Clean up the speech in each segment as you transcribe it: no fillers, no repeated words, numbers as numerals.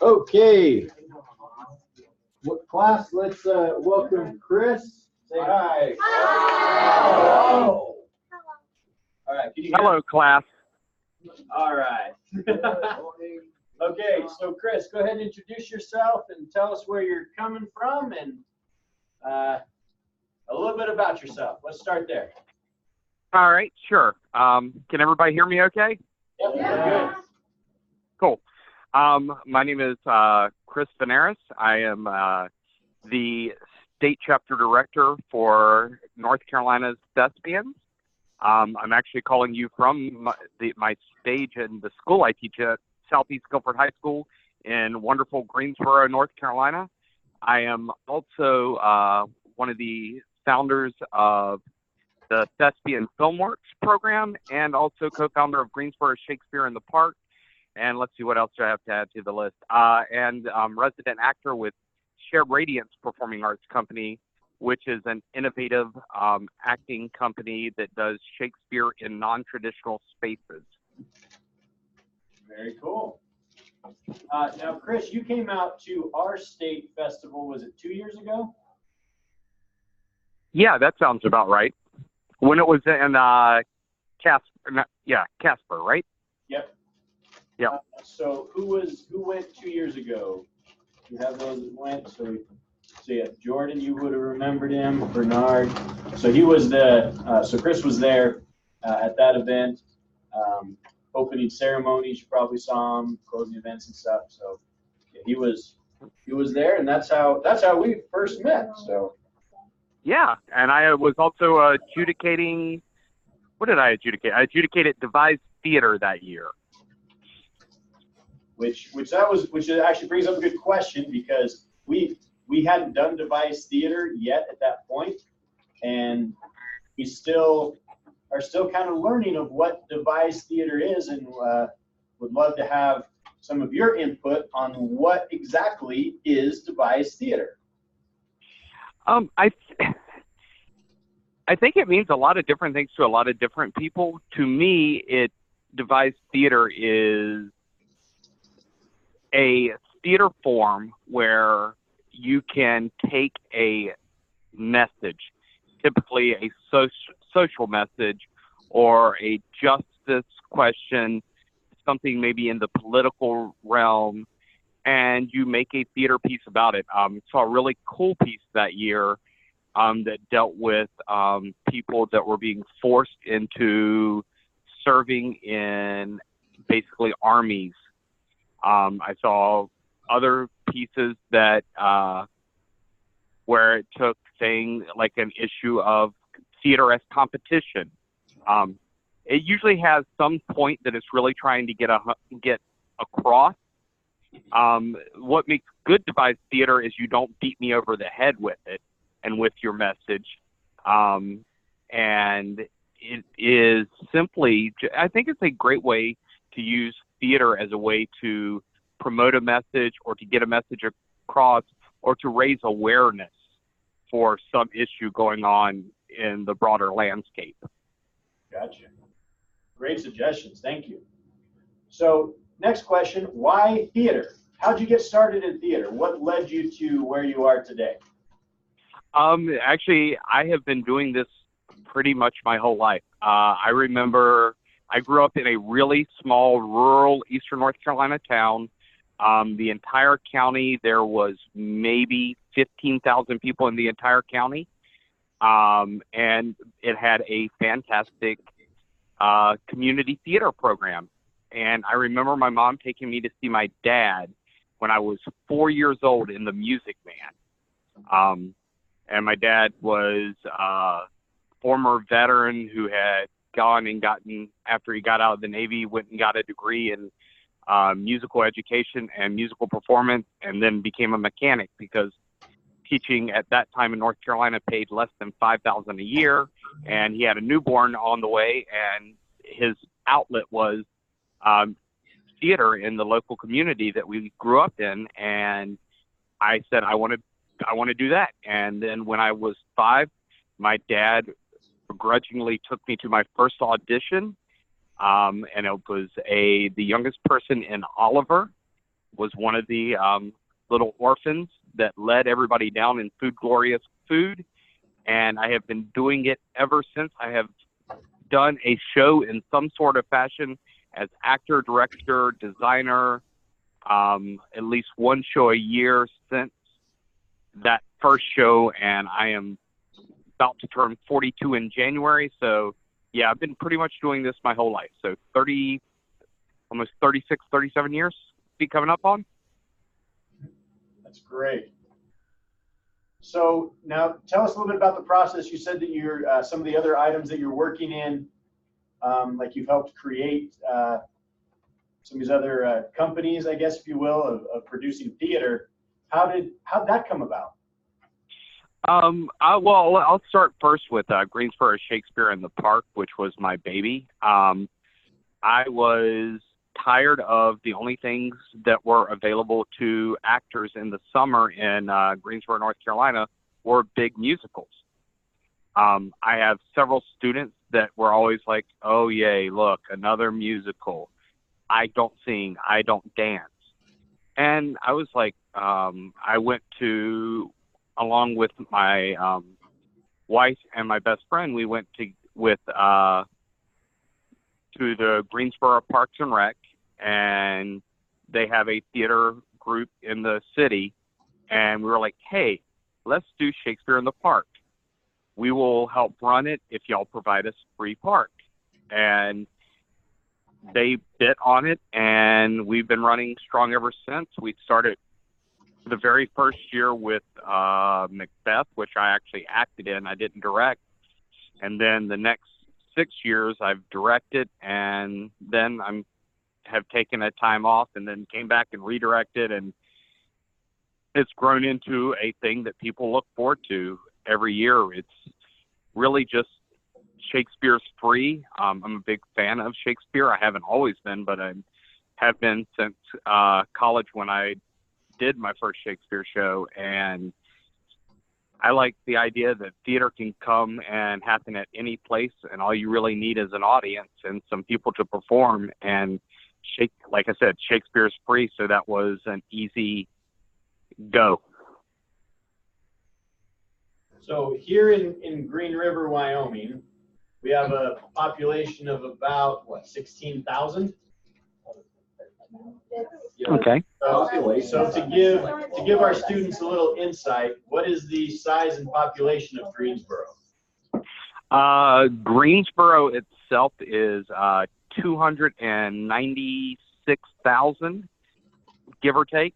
Okay, class, let's welcome Chris. Say hi. Hi. Hello. All right, can you hear Hello, class. All right. Okay, so Chris, go ahead and introduce yourself and tell us where you're coming from and a little bit about yourself. Let's start there. All right, sure. Can everybody hear me okay? Yep, Yeah. good. Cool. My name is Chris Veneris. I am the state chapter director for North Carolina's Thespians. I'm actually calling you from my stage and the school I teach at Southeast Guilford High School in wonderful Greensboro, North Carolina. I am also one of the founders of the Thespian Filmworks program and also co-founder of Greensboro Shakespeare in the Park. And let's see what else do I have to add to the list. And resident actor with Shared Radiance Performing Arts Company, which is an innovative acting company that does Shakespeare in non-traditional spaces. Very cool. Now, Chris, you came out to our state festival, was it 2 years ago? Yeah, that sounds about right. When it was in Casper, right? Yep. Yep. So who went 2 years ago? You have those that went. So yeah, Jordan, you would have remembered him. Bernard. So he was so Chris was there at that event. Opening ceremonies, you probably saw him, closing events and stuff. So yeah, he was there, and that's how we first met. So yeah, and I was also adjudicating. What did I adjudicate? I adjudicated devised theater that year. Which actually brings up a good question, because we hadn't done devised theater yet at that point, and we are still kind of learning of what devised theater is, and would love to have some of your input on what exactly is devised theater. I think it means a lot of different things to a lot of different people. To me, devised theater is a theater form where you can take a message, typically a social message or a justice question, something maybe in the political realm, and you make a theater piece about it. Saw a really cool piece that year that dealt with people that were being forced into serving in basically armies. I saw other pieces that where it took things like an issue of theater as competition. It usually has some point that it's really trying to get across. What makes good devised theater is you don't beat me over the head with it and with your message. And it is simply, I think it's a great way to use theater as a way to promote a message or to get a message across or to raise awareness for some issue going on in the broader landscape. Gotcha. Great suggestions. Thank you. So next question, why theater? How'd you get started in theater? What led you to where you are today? Actually, I have been doing this pretty much my whole life. I remember I grew up in a really small rural Eastern North Carolina town. The entire county, there was maybe 15,000 people in the entire county. And it had a fantastic community theater program. And I remember my mom taking me to see my dad when I was 4 years old in The Music Man. And my dad was a former veteran who had gone and gotten, after he got out of the Navy, went and got a degree in musical education and musical performance, and then became a mechanic because teaching at that time in North Carolina paid less than $5,000 a year, and he had a newborn on the way, and his outlet was theater in the local community that we grew up in. And I said, I want to do that. And then when I was 5, my dad begrudgingly took me to my first audition, and it was the youngest person in Oliver. was one of the little orphans that led everybody down in Food Glorious Food, and I have been doing it ever since. I have done a show in some sort of fashion as actor, director, designer, at least one show a year since that first show, and I am about to turn 42 in January. So yeah, I've been pretty much doing this my whole life. So almost 36, 37 years be coming up on. That's great. So now tell us a little bit about the process. You said that you're some of the other items that you're working in, like you've helped create some of these other companies, I guess, if you will, of producing theater. How'd that come about? Well, I'll start first with Greensboro Shakespeare in the Park, which was my baby. I was tired of the only things that were available to actors in the summer in Greensboro, North Carolina, were big musicals. I have several students that were always like, oh, yay, look, another musical. I don't sing, I don't dance. And I was like, I went to, along with my wife and my best friend, we went to the Greensboro Parks and Rec, and they have a theater group in the city, and we were like, hey, let's do Shakespeare in the Park. We will help run it if y'all provide us free park. And they bit on it, and we've been running strong ever since. We started the very first year with Macbeth, which I actually acted in. I didn't direct. And then the next 6 years I've directed, and then have taken a time off and then came back and redirected, and it's grown into a thing that people look forward to every year. It's really just Shakespeare's free. I'm a big fan of Shakespeare. I haven't always been, but I have been since college when I did my first Shakespeare show. And I like the idea that theater can come and happen at any place, and all you really need is an audience and some people to perform. And like I said, Shakespeare's free, so that was an easy go. So here in Green River, Wyoming, we have a population of about, 16,000? Okay. So to give our students a little insight, what is the size and population of Greensboro? Greensboro itself is 296,000, give or take.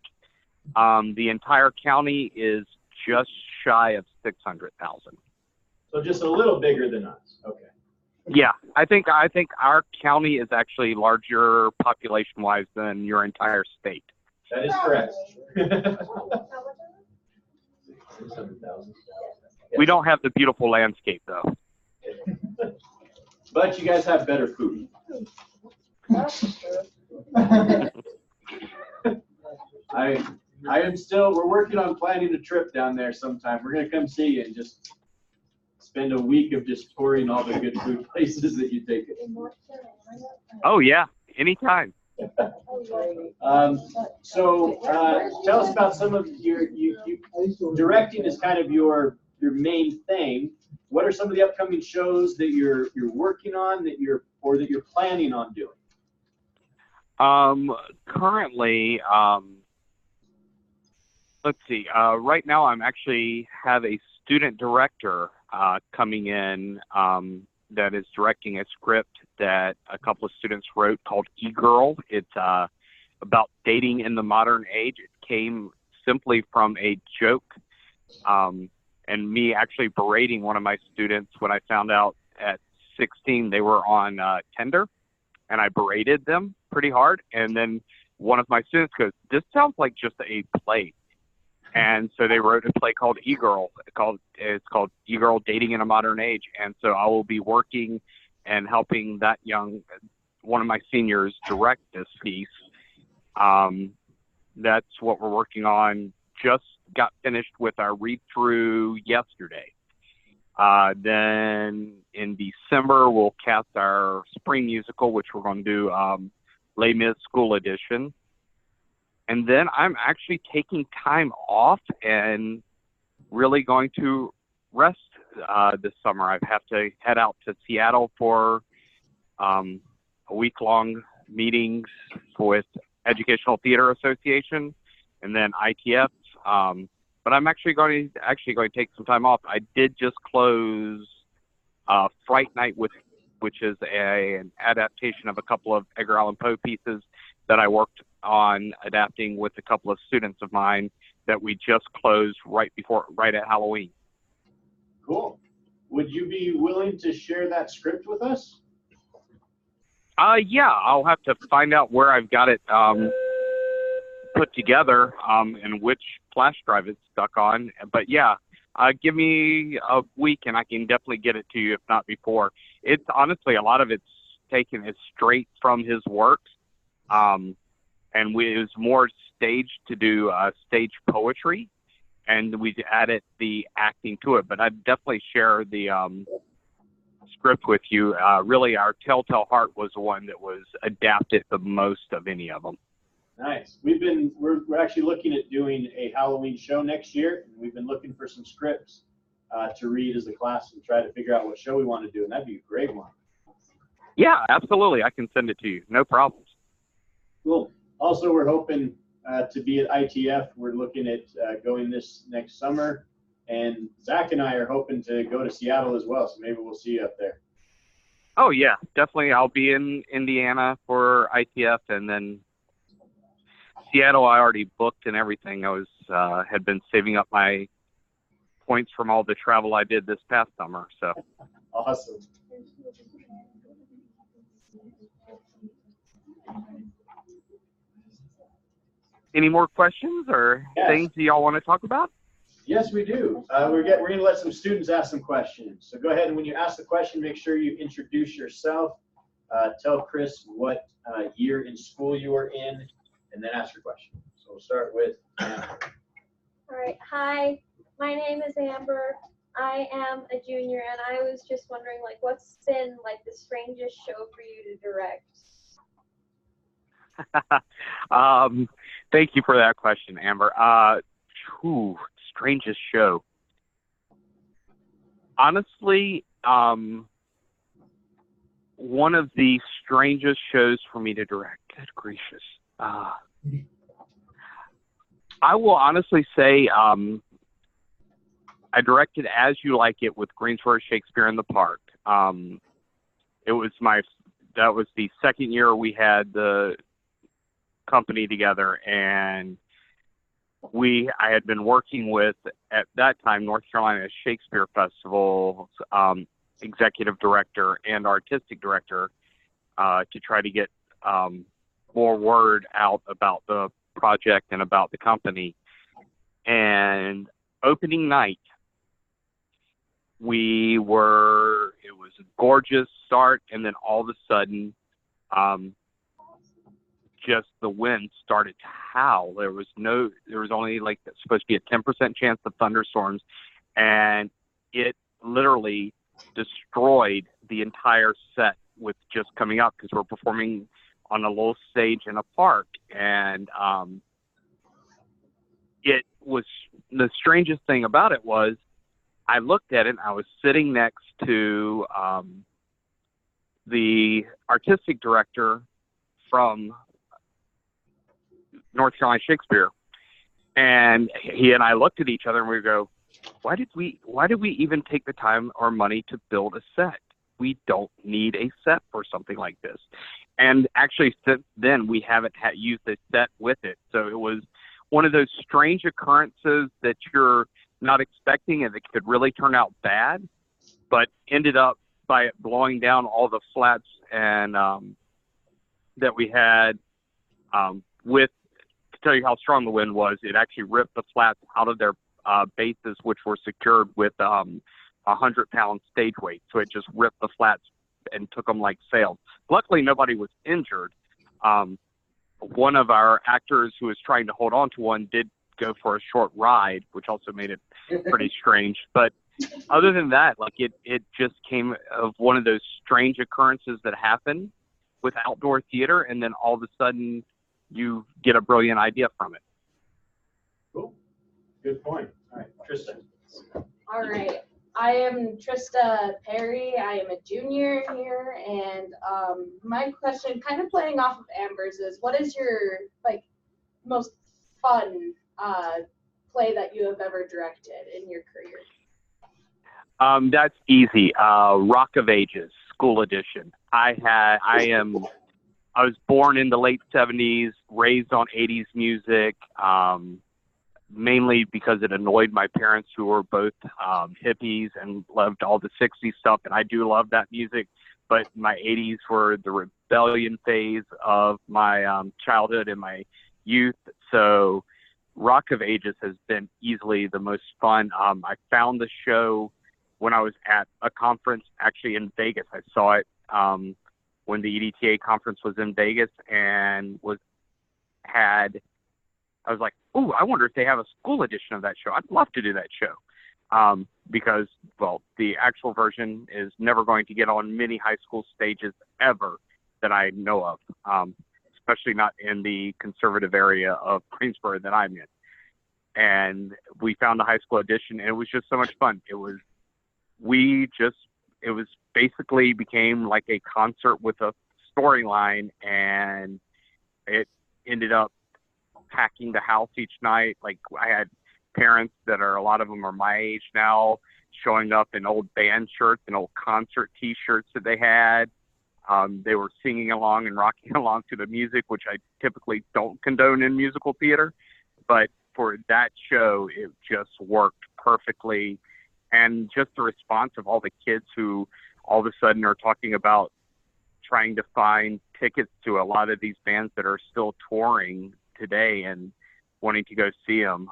The entire county is just shy of 600,000. So just a little bigger than us. Okay. Yeah, I think our county is actually larger population-wise than your entire state. That is correct. We don't have the beautiful landscape, though. But you guys have better food. We're working on planning a trip down there sometime. We're going to come see you and just spend a week of just touring all the good food places that you take it. Oh, yeah, anytime. So tell us about some of your directing is kind of your main thing. What are some of the upcoming shows that you're working on that you're planning on doing? Currently, let's see. Right now, I'm actually have a student director coming in that is directing a script that a couple of students wrote called E-Girl. It's about dating in the modern age. It came simply from a joke and me actually berating one of my students when I found out at 16 they were on Tinder, and I berated them pretty hard. And then one of my students goes, "This sounds like just a play." And so they wrote a play called E-Girl. It's called E-Girl Dating in a Modern Age. And so I will be working and helping that one of my seniors direct this piece. That's what we're working on. Just got finished with our read-through yesterday. Then in December, we'll cast our spring musical, which we're going to do Les Mis School Edition. And then I'm actually taking time off and really going to rest this summer. I have to head out to Seattle for a week-long meetings with Educational Theater Association and then ITF. But I'm actually going to take some time off. I did just close Fright Night, which is an adaptation of a couple of Edgar Allan Poe pieces that I worked on adapting with a couple of students of mine that we just closed right at Halloween. Cool. Would you be willing to share that script with us? Yeah, I'll have to find out where I've got it put together and which flash drive it's stuck on. But yeah, give me a week and I can definitely get it to you, if not before. It's honestly, a lot of it's taken is straight from his work. And it was more staged to do stage poetry, and we added the acting to it. But I'd definitely share the script with you. Really, our Telltale Heart was the one that was adapted the most of any of them. Nice. We're actually looking at doing a Halloween show next year, and we've been looking for some scripts to read as a class and try to figure out what show we want to do, and that'd be a great one. Yeah, absolutely. I can send it to you. No problems. Cool. Also, we're hoping to be at ITF. We're looking at going this next summer, and Zach and I are hoping to go to Seattle as well, so maybe we'll see you up there. Oh, yeah, definitely. I'll be in Indiana for ITF, and then Seattle I already booked and everything. I had been saving up my points from all the travel I did this past summer. So awesome. Any more questions or things y'all want to talk about? Yes, we do. We're going to let some students ask some questions. So go ahead, and when you ask the question, make sure you introduce yourself. Tell Chris what year in school you were in, and then ask your question. So we'll start with Amber. All right. Hi, my name is Amber. I am a junior, and I was just wondering, like, what's been like the strangest show for you to direct? Thank you for that question, Amber. Strangest show. Honestly, one of the strangest shows for me to direct. Good gracious. I will honestly say I directed As You Like It with Greensboro Shakespeare in the Park. That was the second year we had the company together, and I had been working with, at that time, North Carolina Shakespeare Festival's executive director and artistic director to try to get more word out about the project and about the company. And opening night, it was a gorgeous start, and then all of a sudden, just the wind started to howl. There was only like supposed to be a 10% chance of thunderstorms, and it literally destroyed the entire set with just coming up, because we're performing on a little stage in a park. And it was, the strangest thing about it was, I looked at it and I was sitting next to the artistic director from North Carolina Shakespeare, and he and I looked at each other and we go, why did we even take the time or money to build a set? We don't need a set for something like this. And actually, since then, we haven't used a set with it. So it was one of those strange occurrences that you're not expecting, and it could really turn out bad, but ended up by it blowing down all the flats and that we had with, to tell you how strong the wind was, it actually ripped the flats out of their bases, which were secured with 100-pound stage weight. So it just ripped the flats and took them like sails. Luckily, nobody was injured. One of our actors who was trying to hold on to one did go for a short ride, which also made it pretty strange. But other than that, like it just came of one of those strange occurrences that happen with outdoor theater, and then all of a sudden you get a brilliant idea from it. Cool. Good point. All right, Tristan. All right. I am Trista Perry. I am a junior here, and my question, kind of playing off of Amber's, is what is your most fun play that you have ever directed in your career? That's easy. Rock of Ages, School Edition. I was born in the late 70s, raised on 80s music, mainly because it annoyed my parents, who were both hippies and loved all the 60s stuff, and I do love that music, but my 80s were the rebellion phase of my childhood and my youth, so Rock of Ages has been easily the most fun. I found the show when I was at a conference actually in Vegas. I saw it when the EDTA conference was in Vegas, and I was like, oh, I wonder if they have a school edition of that show. I'd love to do that show. Because, well, the actual version is never going to get on many high school stages ever that I know of, especially not in the conservative area of Greensboro that I'm in. And we found the high school edition, and it was just so much fun. It was basically became like a concert with a storyline, and it ended up packing the house each night. Like, I had parents that a lot of them are my age now, showing up in old band shirts and old concert t-shirts that they had. They were singing along and rocking along to the music, which I typically don't condone in musical theater, but for that show, it just worked perfectly. And just the response of all the kids who all of a sudden are talking about trying to find tickets to a lot of these bands that are still touring today and wanting to go see them.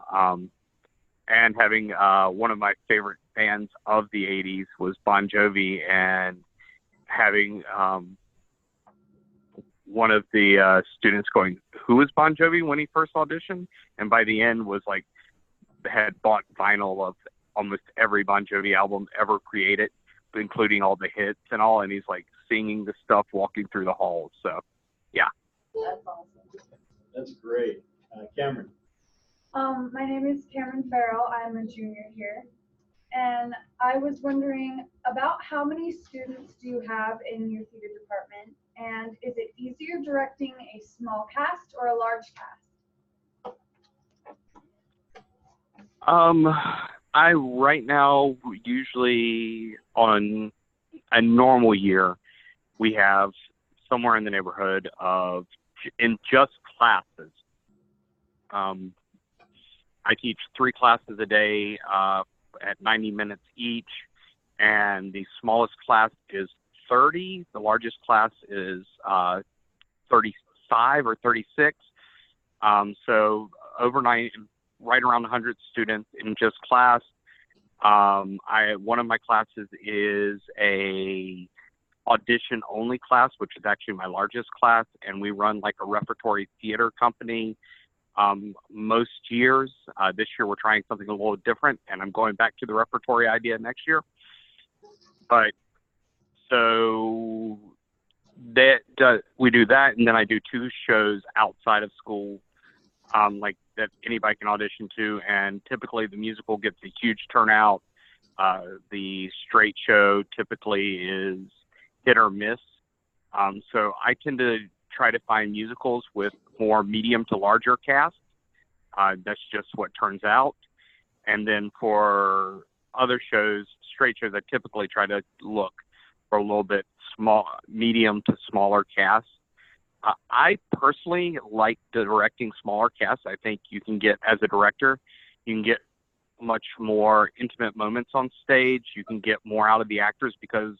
And having one of my favorite bands of the 80s was Bon Jovi, and having one of the students going, who is Bon Jovi, when he first auditioned? And by the end was like, had bought vinyl of almost every Bon Jovi album ever created, including all the hits and all. And he's like singing the stuff walking through the halls. So, yeah. That's awesome. That's great. Cameron. My name is Cameron Farrell. I'm a junior here. And I was wondering about how many students do you have in your theater department? And is it easier directing a small cast or a large cast? I right now, usually on a normal year, we have somewhere in the neighborhood of, in just classes. I teach 3 classes a day at 90 minutes each, and the smallest class is 30. The largest class is 35 or 36. So overnight, right around 100 students in just class. One of my classes is a audition only class, which is actually my largest class, and we run like a repertory theater company most years. This year we're trying something a little different, and I'm going back to the repertory idea next year. But so we do that, and then I do 2 shows outside of school, like that anybody can audition to, and typically the musical gets a huge turnout. The straight show typically is hit or miss. So I tend to try to find musicals with more medium to larger cast. That's just what turns out. And then for other shows, straight shows, I typically try to look for a little bit medium to smaller cast. I personally like directing smaller casts. I think you can get, as a director, you can get much more intimate moments on stage. You can get more out of the actors because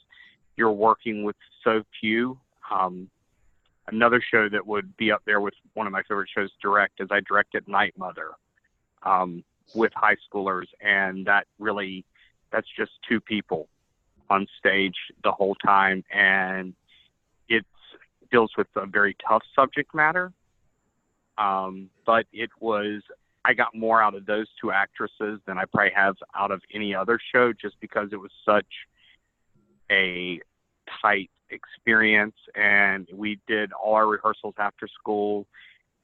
you're working with so few. Another show that would be up there with one of my favorite shows to direct is I directed Night Mother with high schoolers, and that's just 2 people on stage the whole time, and it deals with a very tough subject matter. But I got more out of those 2 actresses than I probably have out of any other show, just because it was such a tight experience, and we did all our rehearsals after school,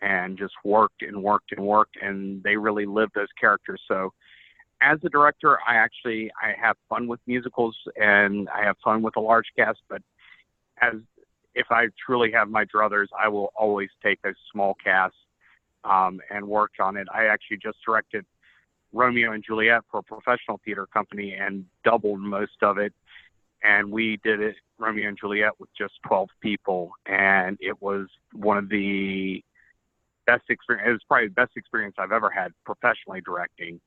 and just worked and worked and worked, and they really lived those characters. So as a director, I have fun with musicals and I have fun with a large cast, but if I truly have my druthers, I will always take a small cast and work on it. I actually just directed Romeo and Juliet for a professional theater company and doubled most of it. And we did it, Romeo and Juliet, with just 12 people. And it was one of the best experience. It was probably the best experience I've ever had professionally directing,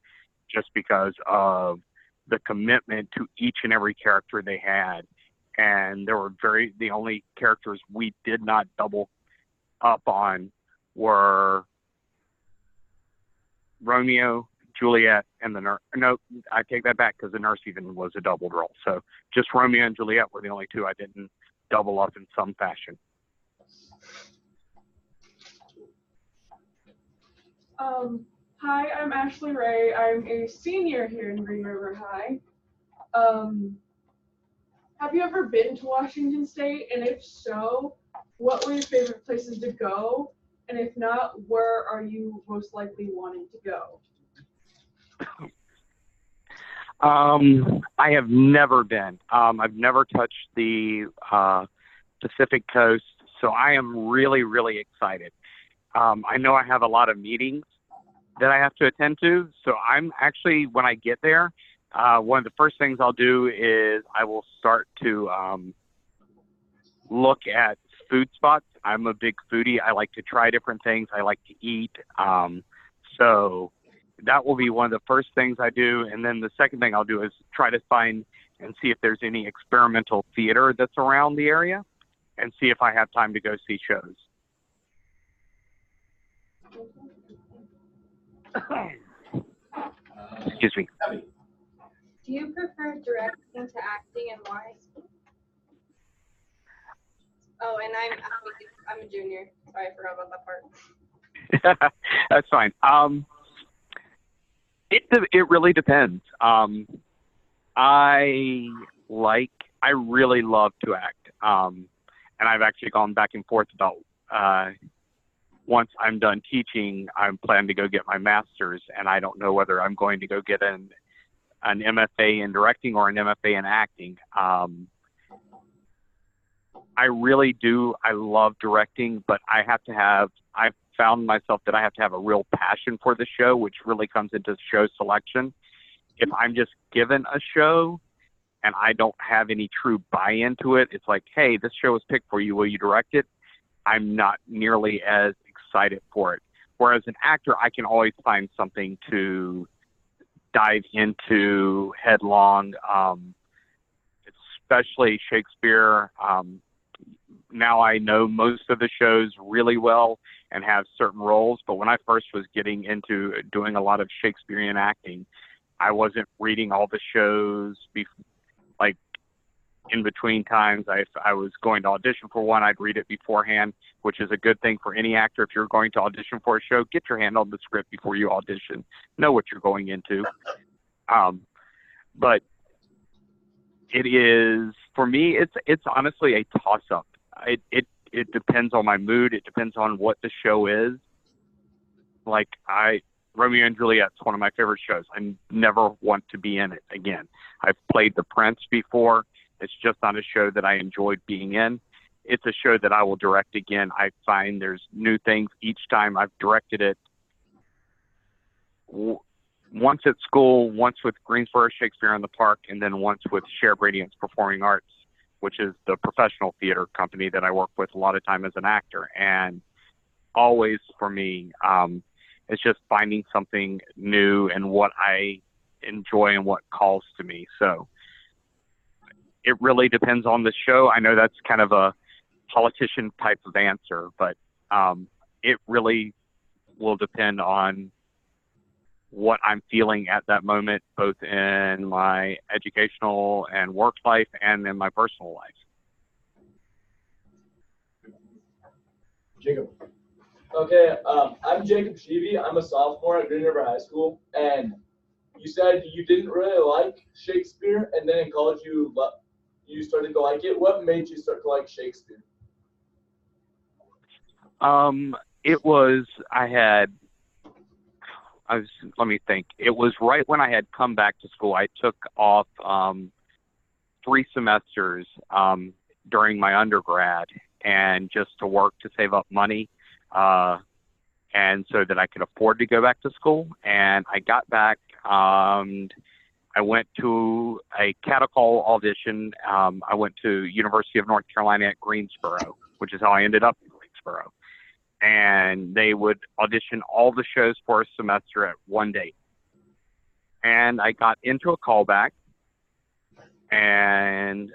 just because of the commitment to each and every character they had. And the only characters we did not double up on were Romeo, Juliet, and the nurse. No, I take that back, because the nurse even was a doubled role. So just Romeo and Juliet were the only two I didn't double up in some fashion. Hi, I'm Ashley Ray. I'm a senior here in Green River High. Have you ever been to Washington State? And if so, what were your favorite places to go? And if not, where are you most likely wanting to go? I have never been. I've never touched the Pacific Coast, so I am really, really excited. I know I have a lot of meetings that I have to attend to, so I'm actually, when I get there, one of the first things I'll do is I will start to look at food spots. I'm a big foodie. I like to try different things. I like to eat. So that will be one of the first things I do. And then the second thing I'll do is try to find and see if there's any experimental theater that's around the area and see if I have time to go see shows. Excuse me. Do you prefer directing to acting, and why? Oh, and I'm a junior. Sorry, I forgot about that part. That's fine. It really depends. I really love to act. And I've actually gone back and forth about once I'm done teaching, I'm planning to go get my master's, and I don't know whether I'm going to go get an MFA in directing or an MFA in acting. I really do. I love directing, but I've found myself that I have to have a real passion for the show, which really comes into show selection. If I'm just given a show and I don't have any true buy-in to it, it's like, hey, this show was picked for you. Will you direct it? I'm not nearly as excited for it. Whereas an actor, I can always find something to dive into headlong, especially Shakespeare. Now I know most of the shows really well and have certain roles, but when I first was getting into doing a lot of Shakespearean acting, I wasn't reading all the shows. Like in between times, I was going to audition for one, I'd read it beforehand, which is a good thing for any actor. If you're going to audition for a show, get your hand on the script before you audition. Know what you're going into. But it is, for me, it's honestly a toss-up. It depends on my mood. It depends on what the show is. Like Romeo and Juliet's one of my favorite shows. I never want to be in it again. I've played The Prince before. It's just not a show that I enjoyed being in. It's a show that I will direct again. I find there's new things each time I've directed it. Once at school, once with Greensboro Shakespeare in the Park, and then once with Shared Radiance Performing Arts, which is the professional theater company that I work with a lot of time as an actor. And always for me, it's just finding something new and what I enjoy and what calls to me. So it really depends on the show. I know that's kind of a politician type of answer, but it really will depend on what I'm feeling at that moment, both in my educational and work life and in my personal life. Jacob. Okay, I'm Jacob Sheevy. I'm a sophomore at Green River High School, and you said you didn't really like Shakespeare, and then in college you started to like it. What made you start to like Shakespeare? it was, let me think. It was right when I had come back to school. I took off 3 semesters during my undergrad, and just to work to save up money, and so that I could afford to go back to school. And I got back, and I went to a catechol audition. I went to University of North Carolina at Greensboro, which is how I ended up in Greensboro. And they would audition all the shows for a semester at one date. And I got into a callback, and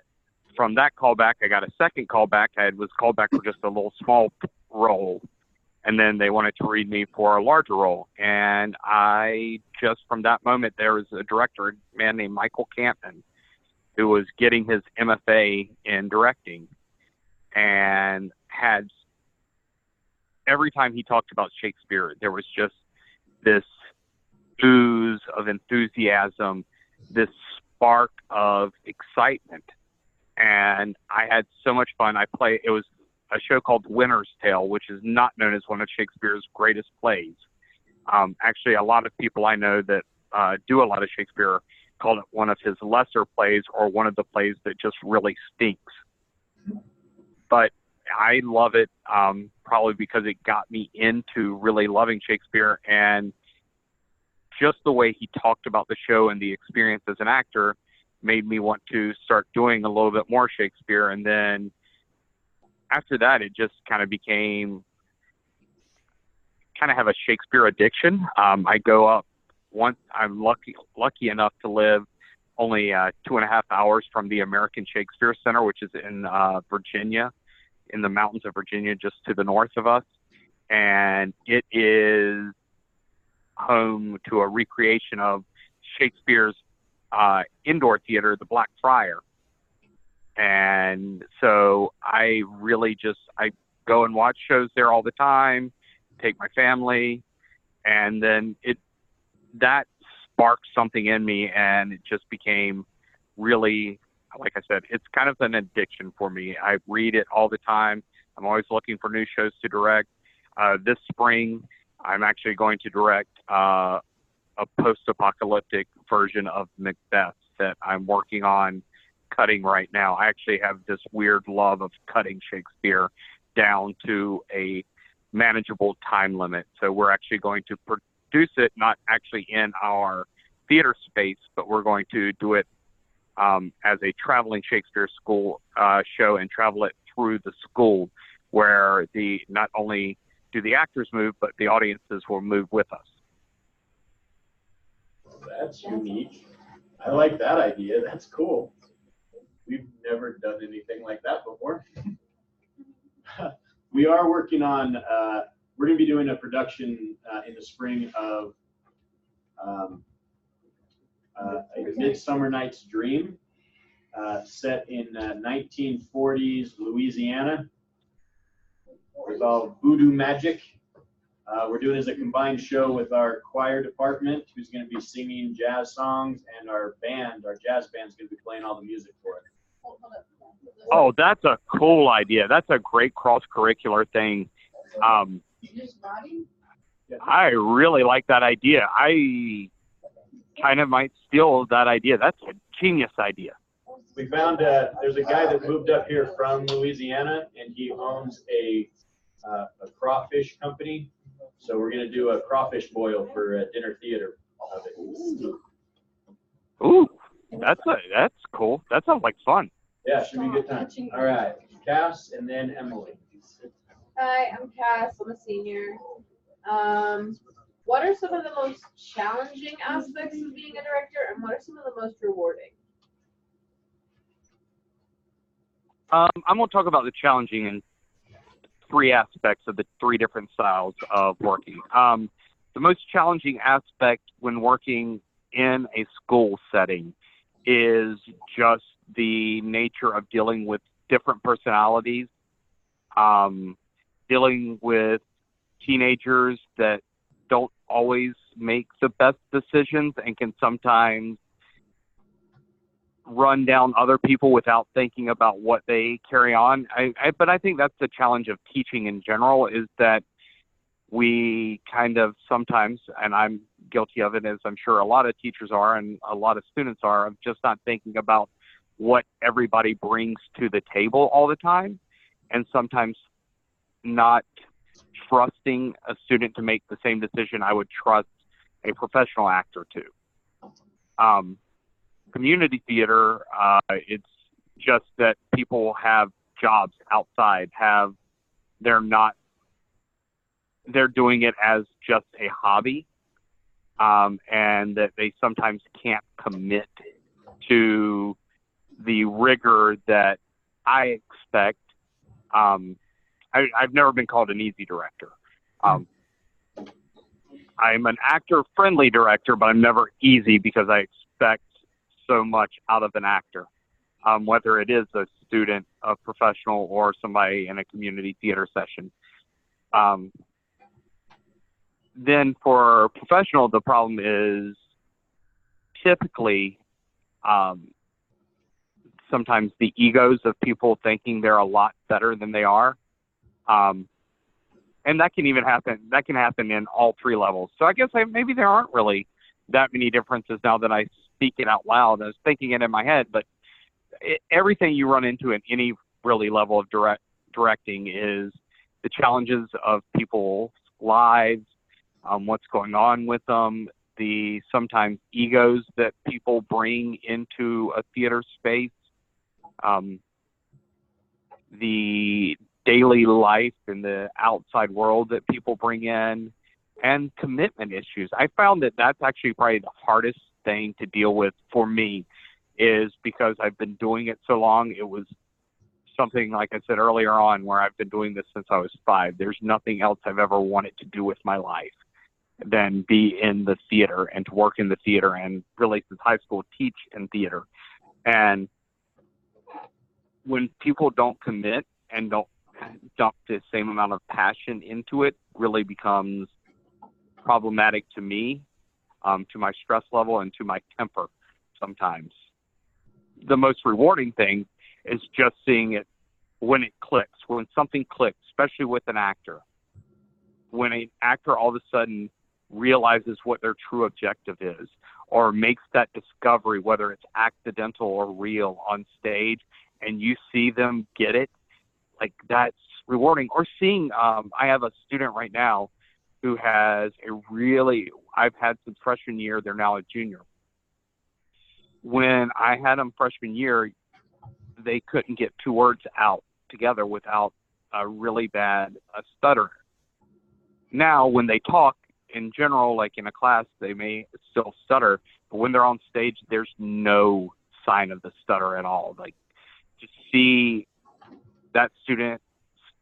from that callback, I got a second callback. I was called back for just a little small role, and then they wanted to read me for a larger role. And I just, from that moment, there was a director, a man named Michael Campman, who was getting his MFA in directing, and had, every time he talked about Shakespeare, there was just this ooze of enthusiasm, this spark of excitement. And I had so much fun. It was a show called Winter's Tale, which is not known as one of Shakespeare's greatest plays. Actually, a lot of people I know that do a lot of Shakespeare call it one of his lesser plays, or one of the plays that just really stinks. But I love it, probably because it got me into really loving Shakespeare, and just the way he talked about the show and the experience as an actor made me want to start doing a little bit more Shakespeare. And then after that, it just kind of became, have a Shakespeare addiction. I go up once. I'm lucky enough to live only 2.5 hours from the American Shakespeare Center, which is in Virginia, in the mountains of Virginia, just to the north of us. And it is home to a recreation of Shakespeare's indoor theater, the Black Friar. And so I really I go and watch shows there all the time, take my family, and then that sparked something in me, and it just became really, like I said, it's kind of an addiction for me. I read it all the time. I'm always looking for new shows to direct. This spring, I'm actually going to direct a post-apocalyptic version of Macbeth that I'm working on cutting right now. I actually have this weird love of cutting Shakespeare down to a manageable time limit. So we're actually going to produce it, not actually in our theater space, but we're going to do it as a traveling Shakespeare school show, and travel it through the school, where not only do the actors move, but the audiences will move with us. That's unique. I like that idea. That's cool. We've never done anything like that before. We are working on, we're going to be doing a production in the spring of A Midsummer Night's Dream, set in 1940s Louisiana, with all voodoo magic. We're doing it as a combined show with our choir department, who's going to be singing jazz songs, and our jazz band's going to be playing all the music for it. Oh, that's a cool idea. That's a great cross-curricular thing. I really like that idea. I kind of might steal that idea. That's a genius idea. We found there's a guy that moved up here from Louisiana, and he owns a crawfish company. So we're going to do a crawfish boil for dinner theater of it. Ooh, that's cool. That sounds like fun. Yeah, should be a good time. All right, Cass, and then Emily. Hi, I'm Cass. I'm a senior. What are some of the most challenging aspects of being a director, and what are some of the most rewarding? I'm going to talk about the challenging in 3 aspects of the 3 different styles of working. The most challenging aspect when working in a school setting is just the nature of dealing with different personalities, dealing with teenagers that don't always make the best decisions and can sometimes run down other people without thinking about what they carry on. But I think that's the challenge of teaching in general, is that we kind of sometimes, and I'm guilty of it, as I'm sure a lot of teachers are and a lot of students are, of just not thinking about what everybody brings to the table all the time, and sometimes not trusting a student to make the same decision I would trust a professional actor to. Community theater, it's just that people have jobs outside, they're doing it as just a hobby, and that they sometimes can't commit to the rigor that I expect. I've never been called an easy director. I'm an actor-friendly director, but I'm never easy because I expect so much out of an actor, whether it is a student, a professional, or somebody in a community theater session. Then for professional, the problem is typically sometimes the egos of people thinking they're a lot better than they are. And that can even happen. That can happen in all three levels. So I guess maybe there aren't really that many differences now that I speak it out loud. I was thinking it in my head, but everything you run into in any really level of directing is the challenges of people's lives, what's going on with them, the sometimes egos that people bring into a theater space, the daily life and the outside world that people bring in, and commitment issues. I found that that's actually probably the hardest thing to deal with for me, is because I've been doing it so long. It was something, like I said earlier on, where I've been doing this since I was 5. There's nothing else I've ever wanted to do with my life than be in the theater and to work in the theater, and really since high school teach in theater. And when people don't commit and don't dump the same amount of passion into it, really becomes problematic to me, to my stress level and to my temper sometimes. The most rewarding thing is just seeing it when it clicks, when something clicks, especially with an actor. When an actor all of a sudden realizes what their true objective is, or makes that discovery, whether it's accidental or real, on stage, and you see them get it, like, that's rewarding. Or seeing, I have a student right now who has I've had since freshman year, they're now a junior. When I had them freshman year, they couldn't get 2 words out together without a really bad stutter. Now, when they talk, in general, like in a class, they may still stutter, but when they're on stage, there's no sign of the stutter at all. Like, to see that student's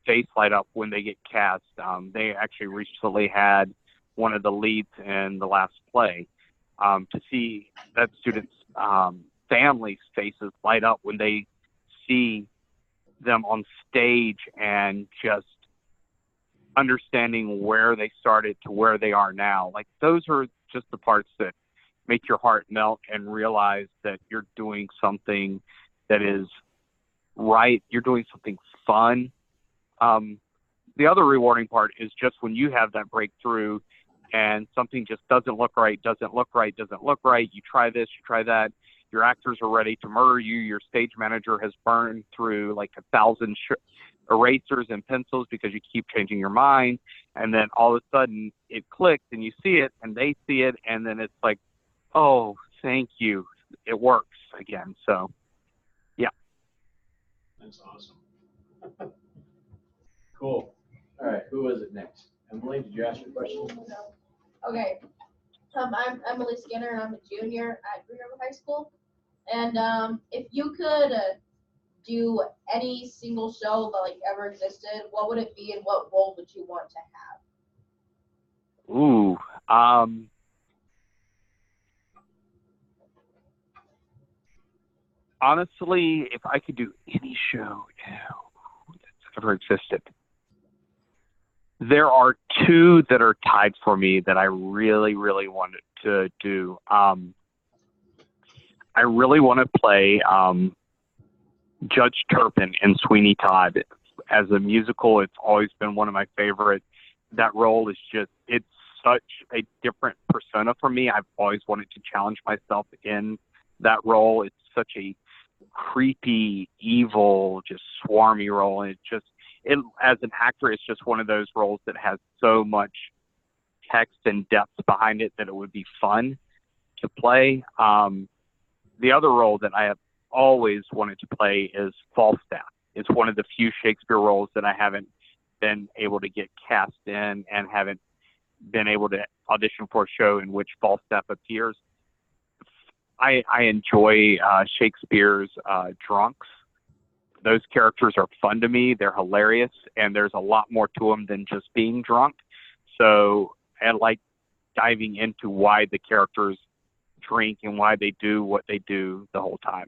face light up when they get cast. They actually recently had one of the leads in the last play. To see that student's family's faces light up when they see them on stage, and just understanding where they started to where they are now. Like, those are just the parts that make your heart melt and realize that you're doing something that is right. You're doing something fun. The other rewarding part is just when you have that breakthrough and something just doesn't look right. You try this, you try that. Your actors are ready to murder you. Your stage manager has burned through like 1,000 erasers and pencils because you keep changing your mind. And then all of a sudden it clicks and you see it and they see it. And then it's like, oh, thank you. It works again. So, yeah. That's awesome. Cool. All right. Who was it next? Emily, did you ask your question? Okay. I'm Emily Skinner, and I'm a junior at Green River High School. And if you could do any single show that like ever existed, what would it be, and what role would you want to have? Ooh. Honestly, if I could do any show that's ever existed, there are 2 that are tied for me that I really, really wanted to do. I really want to play Judge Turpin in Sweeney Todd. As a musical, it's always been one of my favorite that role is just, it's such a different persona for me. I've always wanted to challenge myself in that role. It's such a creepy, evil, just swarmy role. And as an actor, it's just one of those roles that has so much text and depth behind it that it would be fun to play. The other role that I have always wanted to play is Falstaff. It's one of the few Shakespeare roles that I haven't been able to get cast in and haven't been able to audition for a show in which Falstaff appears. I enjoy Shakespeare's drunks. Those characters are fun to me. They're hilarious, and there's a lot more to them than just being drunk. So I like diving into why the characters drink and why they do what they do the whole time.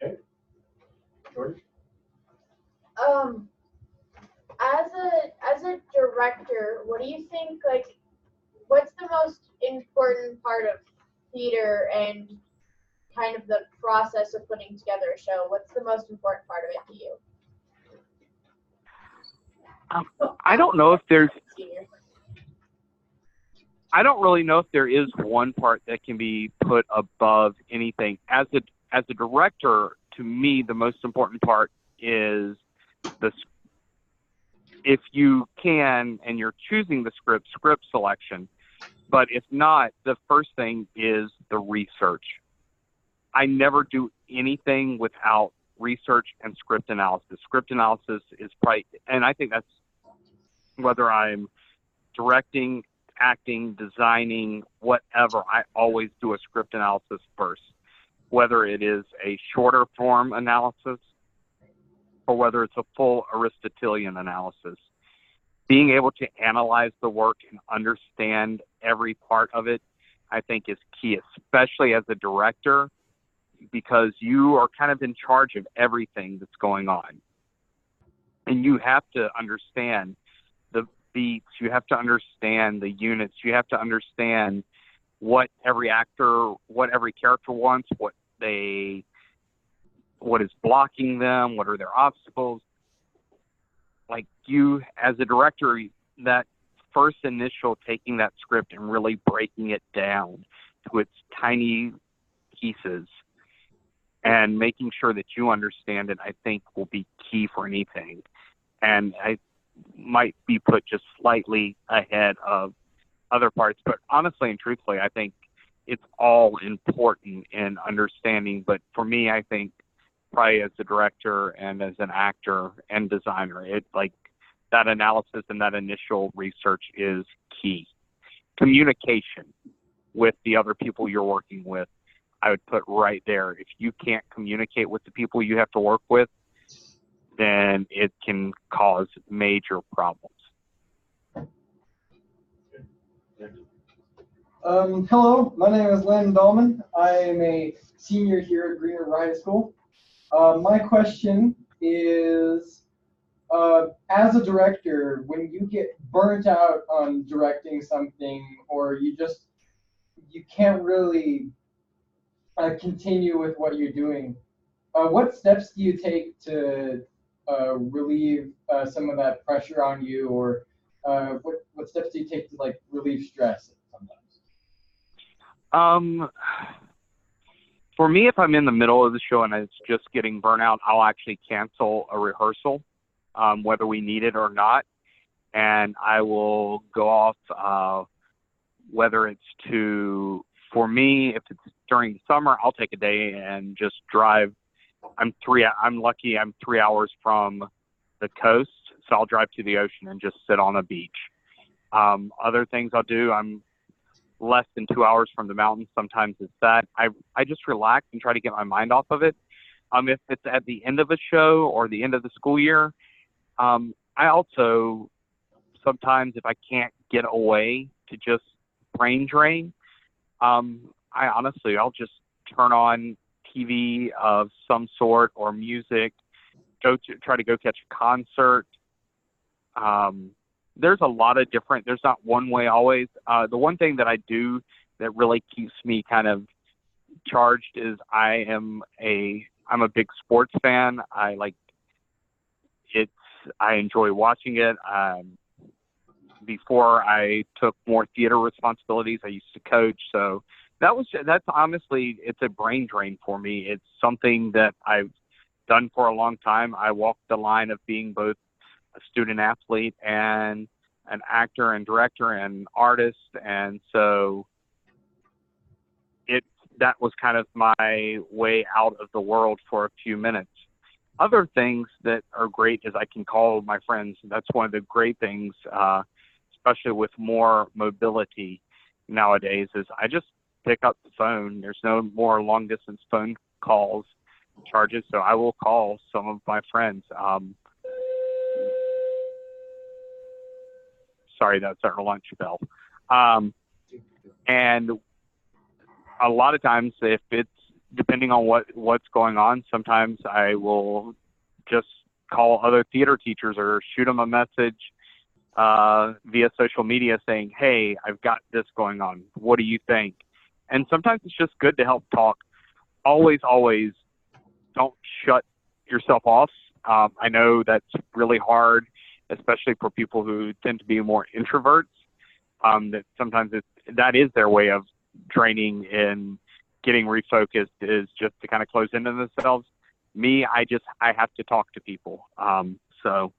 Okay. Jordan? As a director, what do you think, like, what's the most important part of theater and kind of the process of putting together a show? What's the most important part of it to you? I don't know if there's, I don't really know if there is one part that can be put above anything. As a director, to me, the most important part is if you can, and you're choosing the script selection. But if not, the first thing is the research. I never do anything without research and script analysis. Script analysis is probably, and I think that's whether I'm directing, acting, designing, whatever, I always do a script analysis first, whether it is a shorter form analysis or whether it's a full Aristotelian analysis. Being able to analyze the work and understand every part of it, I think, is key, especially as a director, because you are kind of in charge of everything that's going on. And you have to understand the beats, you have to understand the units, you have to understand what every actor, what every character wants, what is blocking them, what are their obstacles. Like, you, as a director, that first initial taking that script and really breaking it down to its tiny pieces and making sure that you understand it, I think will be key for anything. And I might be put just slightly ahead of other parts, but honestly and truthfully, I think it's all important in understanding. But for me, I think probably as a director and as an actor and designer, it, like, that analysis and that initial research is key. Communication with the other people you're working with, I would put right there. If you can't communicate with the people you have to work with, then it can cause major problems. Hello, my name is Landon Dahlman. I am a senior here at Green River High School. My question is, as a director, when you get burnt out on directing something, or you can't really continue with what you're doing, what steps do you take to relieve some of that pressure on you, or what steps do you take to, like, relieve stress sometimes? For me, if I'm in the middle of the show and it's just getting burnt out, I'll actually cancel a rehearsal, whether we need it or not. And I will go off, whether it's for me, if it's during the summer, I'll take a day and just drive. I'm lucky I'm 3 hours from the coast, so I'll drive to the ocean and just sit on a beach. Other things I'll do, I'm less than 2 hours from the mountains. Sometimes it's that. I just relax and try to get my mind off of it. If it's at the end of a show or the end of the school year, I also sometimes, if I can't get away to just brain drain, I'll just turn on TV of some sort or music, try to go catch a concert. There's a lot of different, there's not one way always. The one thing that I do that really keeps me kind of charged is I am a I'm a big sports fan. I enjoy watching it. Before I took more theater responsibilities, I used to coach. So that's honestly, it's a brain drain for me. It's something that I've done for a long time. I walked the line of being both a student athlete and an actor and director and artist. And so that was kind of my way out of the world for a few minutes. Other things that are great is I can call my friends. That's one of the great things, especially with more mobility nowadays, is I just pick up the phone. There's no more long distance phone calls charges, so I will call some of my friends. Sorry, that's our lunch bell. And a lot of times, if it's depending on what's going on, sometimes I will just call other theater teachers or shoot them a message via social media saying, hey, I've got this going on. What do you think? And sometimes it's just good to help talk. Always don't shut yourself off. I know that's really hard, especially for people who tend to be more introverts, that sometimes that is their way of draining and getting refocused, is just to kind of close into themselves. Me, I have to talk to people. So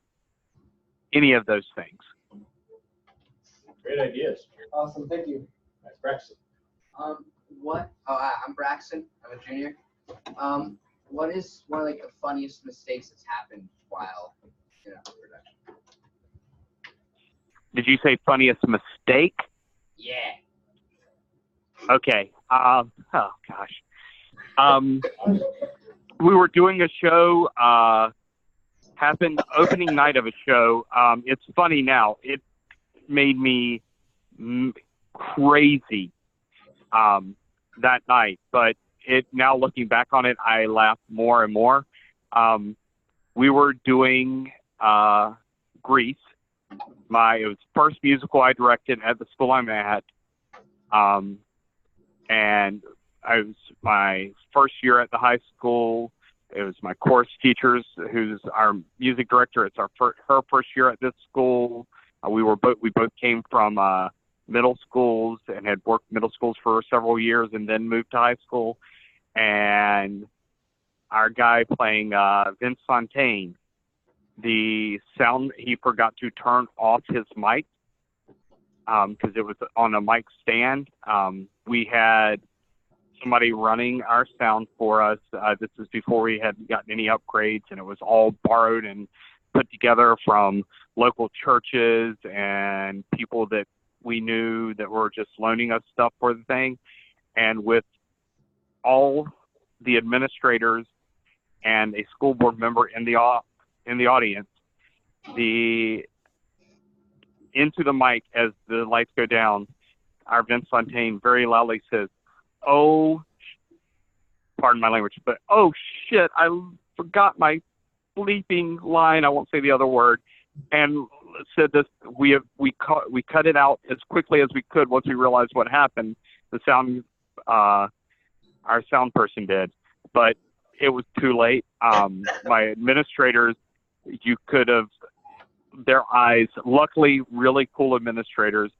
any of those things. Great ideas. Awesome, thank you. That's Braxton. I'm Braxton. I'm a junior. What is one of the funniest mistakes that's happened while production? Did you say funniest mistake? Yeah. Okay. Oh gosh. We were doing a show. Happened opening night of a show. It's funny now. It made me crazy that night, but now looking back on it, I laugh more and more. We were doing Grease. It was the first musical I directed at the school I'm at. And it was my first year at the high school. It was my course teachers, who's our music director. It's her first year at this school. We both came from middle schools and had worked middle schools for several years and then moved to high school. And our guy playing Vince Fontaine, the sound, he forgot to turn off his mic because it was on a mic stand. We had somebody running our sound for us. This is before we had gotten any upgrades, and it was all borrowed and put together from local churches and people that we knew that were just loaning us stuff for the thing. And with all the administrators and a school board member in the audience, into the mic as the lights go down, our Vince Fontaine very loudly says, pardon my language, but oh shit, I forgot my bleeping line. I won't say the other word. And said this, we cut it out as quickly as we could once we realized what happened. The sound, our sound person did, but it was too late. My administrators, you could have, their eyes, luckily really cool administrators,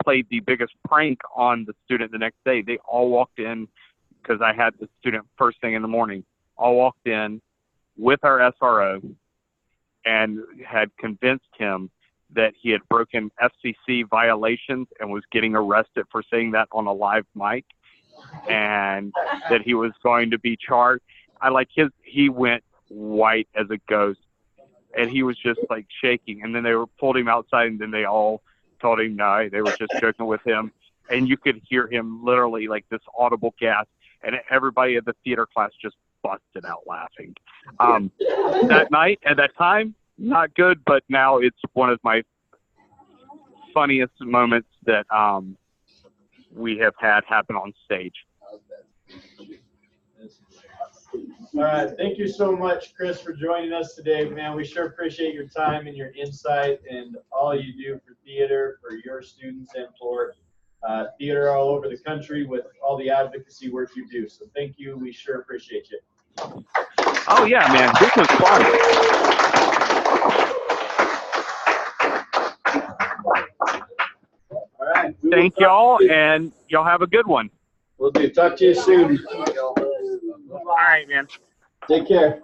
played the biggest prank on the student the next day. They all walked in, because I had the student first thing in the morning, all walked in with our SRO and had convinced him that he had broken FCC violations and was getting arrested for saying that on a live mic, and that he was going to be charged. He went white as a ghost, and he was just like shaking. And then they pulled him outside, and then they all told him no, they were just joking with him. And you could hear him literally like this audible gasp, and everybody at the theater class just busted out laughing. That night, at that time, not good, but now it's one of my funniest moments that we have had happen on stage. All right, thank you so much, Chris, for joining us today, man. We sure appreciate your time and your insight and all you do for theater, for your students, and for theater all over the country with all the advocacy work you do. So thank you. We sure appreciate you. Oh yeah, man, this was fun. All right. Thank y'all, and y'all have a good one. We'll do. Talk to you soon. All right, man. Take care.